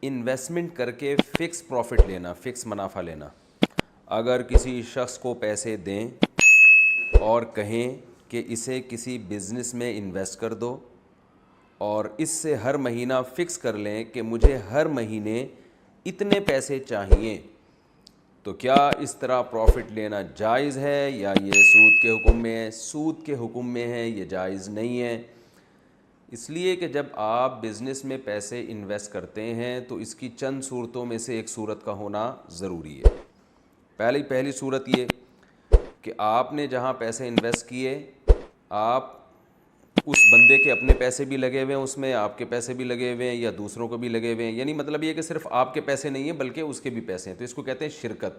Investment کر کے fix profit لینا، فکس منافع لینا. اگر کسی شخص کو پیسے دیں اور کہیں کہ اسے کسی بزنس میں انویسٹ کر دو اور اس سے ہر مہینہ فکس کر لیں کہ مجھے ہر مہینے اتنے پیسے چاہیے، تو کیا اس طرح پروفٹ لینا جائز ہے یا یہ سود کے حکم میں ہے؟ سود کے حکم میں ہے، یہ جائز نہیں ہے. اس لیے کہ جب آپ بزنس میں پیسے انویسٹ کرتے ہیں تو اس کی چند صورتوں میں سے ایک صورت کا ہونا ضروری ہے. پہلی صورت یہ کہ آپ نے جہاں پیسے انویسٹ کیے، آپ اس بندے کے اپنے پیسے بھی لگے ہوئے ہیں، اس میں آپ کے پیسے بھی لگے ہوئے ہیں یا دوسروں کو بھی لگے ہوئے ہیں. یعنی مطلب یہ کہ صرف آپ کے پیسے نہیں ہیں بلکہ اس کے بھی پیسے ہیں. تو اس کو کہتے ہیں شرکت،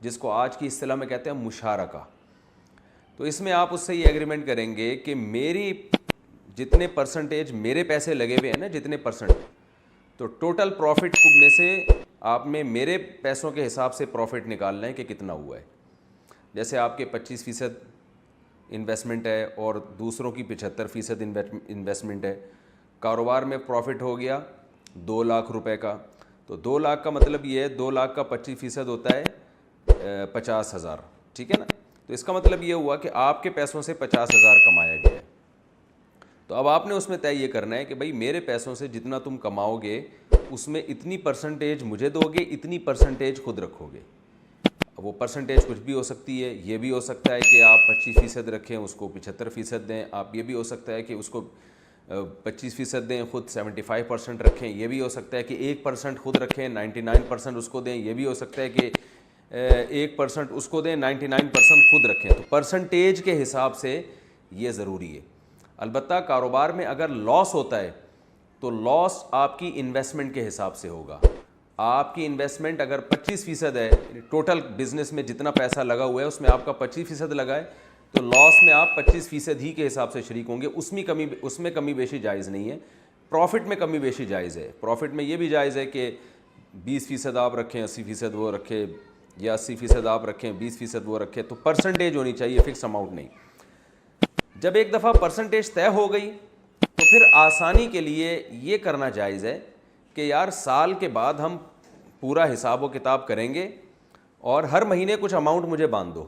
جس کو آج کی اصطلاح میں کہتے ہیں مشارکہ. تو اس میں آپ اس سے یہ ایگریمنٹ کریں گے کہ میری جتنے پرسنٹیج میرے پیسے لگے ہوئے ہیں نا، جتنے پرسنٹ، تو ٹوٹل پروفٹ میں سے آپ میں میرے پیسوں کے حساب سے پروفٹ نکالنا ہے کہ کتنا ہوا ہے. جیسے آپ کے 25% انویسٹمنٹ ہے اور دوسروں کی 75% انویسٹمنٹ ہے. کاروبار میں پروفٹ ہو گیا 2 لاکھ روپے کا، تو 2 لاکھ کا مطلب یہ ہے 2 لاکھ کا 25% ہوتا ہے 50,000. ٹھیک ہے نا؟ تو اس کا مطلب یہ ہوا کہ آپ کے پیسوں سے 50,000 کمایا گیا ہے. تو اب آپ نے اس میں طے یہ کرنا ہے کہ بھائی میرے پیسوں سے جتنا تم کماؤ گے اس میں اتنی پرسنٹیج مجھے دو گے، اتنی پرسنٹیج خود رکھو گے. وہ پرسنٹیج کچھ بھی ہو سکتی ہے. یہ بھی ہو سکتا ہے کہ آپ 25% رکھیں، اس کو 75% دیں. آپ یہ بھی ہو سکتا ہے کہ اس کو 25% دیں، خود 75% رکھیں. یہ بھی ہو سکتا ہے کہ 1% خود رکھیں، 99% اس کو دیں. یہ بھی ہو سکتا ہے کہ 1% اس کو دیں، 99% خود رکھیں. تو پرسنٹیج کے حساب سے یہ ضروری ہے. البتہ کاروبار میں اگر لاس ہوتا ہے تو لاس آپ کی انویسٹمنٹ کے حساب سے ہوگا. آپ کی انویسٹمنٹ اگر 25% ہے، ٹوٹل بزنس میں جتنا پیسہ لگا ہوا ہے اس میں آپ کا 25% لگا ہے، تو لاس میں آپ 25% ہی کے حساب سے شریک ہوں گے. اس میں کمی بیشی جائز نہیں ہے. پروفٹ میں کمی بیشی جائز ہے. پروفٹ میں یہ بھی جائز ہے کہ 20% آپ رکھیں، 80% وہ رکھے، یا 80% آپ رکھیں، 20% وہ رکھے. تو پرسنٹیج ہونی چاہیے، فکس اماؤنٹ نہیں. جب ایک دفعہ پرسنٹیج طے ہو گئی تو پھر آسانی کے لیے یہ کرنا جائز ہے کہ یار سال کے بعد ہم پورا حساب و کتاب کریں گے اور ہر مہینے کچھ اماؤنٹ مجھے باندھ دو.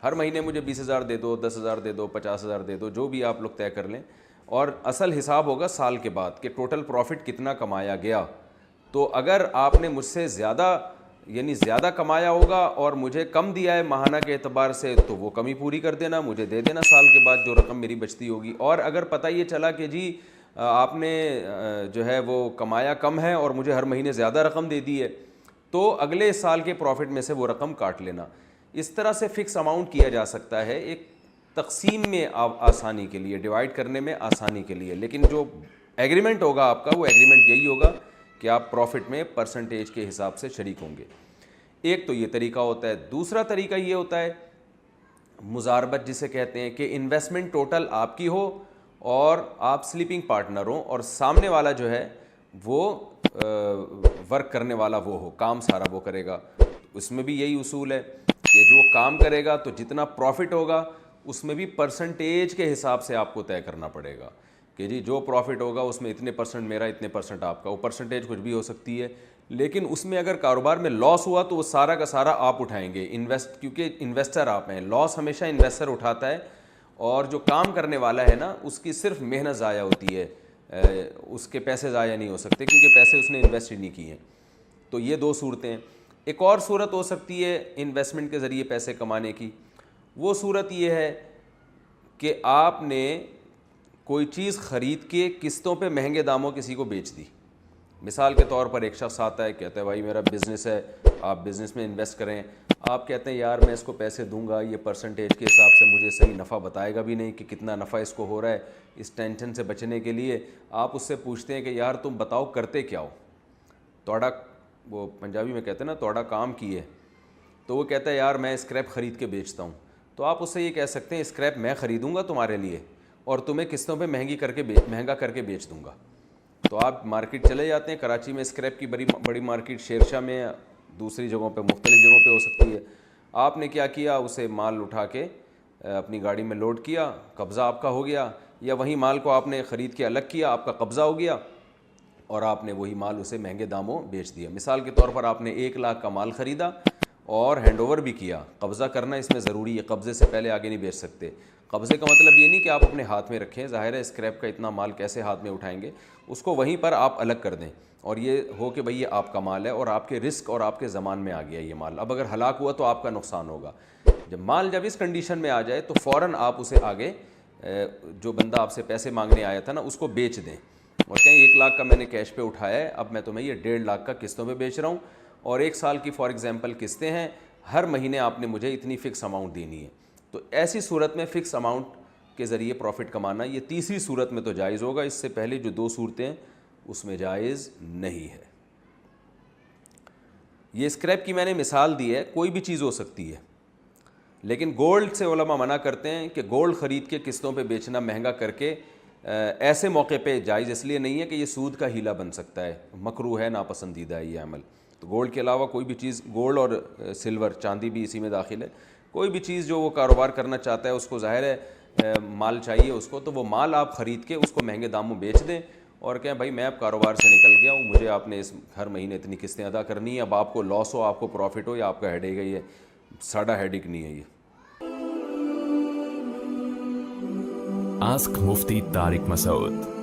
ہر مہینے مجھے 20,000 دے دو، 10,000 دے دو، 50,000 دے دو، جو بھی آپ لوگ طے کر لیں. اور اصل حساب ہوگا سال کے بعد کہ ٹوٹل پروفٹ کتنا کمایا گیا. تو اگر آپ نے مجھ سے زیادہ کمایا ہوگا اور مجھے کم دیا ہے ماہانہ کے اعتبار سے، تو وہ کمی پوری کر دینا، مجھے دے دینا سال کے بعد جو رقم میری بچتی ہوگی. اور اگر پتہ یہ چلا کہ جی آپ نے جو ہے وہ کمایا کم ہے اور مجھے ہر مہینے زیادہ رقم دے دی ہے، تو اگلے سال کے پروفٹ میں سے وہ رقم کاٹ لینا. اس طرح سے فکس اماؤنٹ کیا جا سکتا ہے ایک تقسیم میں آسانی کے لیے، ڈیوائڈ کرنے میں آسانی کے لیے. لیکن جو ایگریمنٹ ہوگا آپ کا، وہ ایگریمنٹ یہی ہوگا کہ آپ پروفٹ میں پرسنٹیج کے حساب سے شریک ہوں گے. ایک تو یہ طریقہ ہوتا ہے. دوسرا طریقہ یہ ہوتا ہے مزاربت، جسے کہتے ہیں کہ انویسٹمنٹ ٹوٹل آپ کی ہو اور آپ سلیپنگ پارٹنر ہوں، اور سامنے والا جو ہے وہ ورک کرنے والا وہ ہو، کام سارا وہ کرے گا. اس میں بھی یہی اصول ہے کہ جو کام کرے گا تو جتنا پروفٹ ہوگا اس میں بھی پرسنٹیج کے حساب سے آپ کو طے کرنا پڑے گا کہ جی جو پروفٹ ہوگا اس میں اتنے پرسنٹ میرا، اتنے پرسنٹ آپ کا. وہ پرسنٹیج کچھ بھی ہو سکتی ہے، لیکن اس میں اگر کاروبار میں لاس ہوا تو وہ سارا کا سارا آپ اٹھائیں گے. کیونکہ انویسٹر آپ ہیں. لاس ہمیشہ انویسٹر اٹھاتا ہے، اور جو کام کرنے والا ہے نا اس کی صرف محنت ضائع ہوتی ہے، اس کے پیسے ضائع نہیں ہو سکتے کیونکہ پیسے اس نے انویسٹ ہی نہیں کیے ہیں. تو یہ دو صورتیں ہیں. ایک اور صورت ہو سکتی ہے انویسٹمنٹ کے ذریعے پیسے کمانے کی. وہ صورت یہ ہے کہ آپ نے کوئی چیز خرید کے قسطوں پہ مہنگے داموں کسی کو بیچ دی. مثال کے طور پر ایک شخص آتا ہے، کہتا ہے بھائی میرا بزنس ہے، آپ بزنس میں انویسٹ کریں. آپ کہتے ہیں یار میں اس کو پیسے دوں گا، یہ پرسنٹیج کے حساب سے مجھے صحیح نفع بتائے گا بھی نہیں کہ کتنا نفع اس کو ہو رہا ہے. اس ٹینشن سے بچنے کے لیے آپ اس سے پوچھتے ہیں کہ یار تم بتاؤ کرتے کیا ہو، توڑا، وہ پنجابی میں کہتے ہیں نا توڑا کام کی ہے. تو وہ کہتا ہے یار میں اسکریپ خرید کے بیچتا ہوں. تو آپ اس سے یہ کہہ سکتے ہیں اسکریپ میں خریدوں گا تمہارے لیے اور تمہیں قسطوں پہ مہنگا کر کے بیچ دوں گا. تو آپ مارکیٹ چلے جاتے ہیں. کراچی میں اسکریپ کی بڑی مارکیٹ شیرشاہ میں، دوسری جگہوں پہ مختلف جگہوں پہ ہو سکتی ہے. آپ نے کیا کیا، اسے مال اٹھا کے اپنی گاڑی میں لوڈ کیا، قبضہ آپ کا ہو گیا، یا وہیں مال کو آپ نے خرید کے الگ کیا، آپ کا قبضہ ہو گیا. اور آپ نے وہی مال اسے مہنگے داموں بیچ دیا. مثال کے طور پر آپ نے 1,00,000 کا مال خریدا اور ہینڈ اوور بھی کیا. قبضہ کرنا اس میں ضروری ہے, قبضے سے پہلے آگے نہیں بیچ سکتے. قبضے کا مطلب یہ نہیں کہ آپ اپنے ہاتھ میں رکھیں, ظاہر ہے اسکریپ کا اتنا مال کیسے ہاتھ میں اٹھائیں گے, اس کو وہیں پر آپ الگ کر دیں اور یہ ہو کہ بھئی یہ آپ کا مال ہے اور آپ کے رسک اور آپ کے زمان میں آ گیا یہ مال. اب اگر ہلاک ہوا تو آپ کا نقصان ہوگا. جب اس کنڈیشن میں آ جائے تو فوراً آپ اسے آگے جو بندہ آپ سے پیسے مانگنے آیا تھا نا اس کو بیچ دیں اور کہیں 1,00,000 کا میں نے کیش پہ اٹھایا ہے, اب میں تمہیں یہ 1,50,000 کا قسطوں پہ بیچ رہا ہوں اور 1 سال کی فار ایگزامپل قسطیں ہیں, ہر مہینے آپ نے مجھے اتنی فکس اماؤنٹ دینی ہے. تو ایسی صورت میں فکس اماؤنٹ کے ذریعے پروفٹ کمانا یہ تیسری صورت میں تو جائز ہوگا, اس سے پہلے جو 2 صورتیں اس میں جائز نہیں ہے. یہ اسکریپ کی میں نے مثال دی ہے, کوئی بھی چیز ہو سکتی ہے, لیکن گولڈ سے علماء منع کرتے ہیں کہ گولڈ خرید کے قسطوں پہ بیچنا مہنگا کر کے ایسے موقع پہ جائز اس لیے نہیں ہے کہ یہ سود کا ہیلا بن سکتا ہے, مکروہ ہے, ناپسندیدہ ہے یہ عمل. تو گولڈ کے علاوہ کوئی بھی چیز, گولڈ اور سلور چاندی بھی اسی میں داخل ہے, کوئی بھی چیز جو وہ کاروبار کرنا چاہتا ہے اس کو ظاہر ہے مال چاہیے اس کو, تو وہ مال آپ خرید کے اس کو مہنگے داموں بیچ دیں اور کہیں بھائی میں اب کاروبار سے نکل گیا ہوں, مجھے آپ نے اس ہر مہینے اتنی قسطیں ادا کرنی ہے. اب آپ کو لاس ہو, آپ کو پروفٹ ہو, یا آپ کا ہیڈیک ہے, یہ ساڈا ہیڈیک نہیں ہے یہ. Ask Mufti Tariq Masood.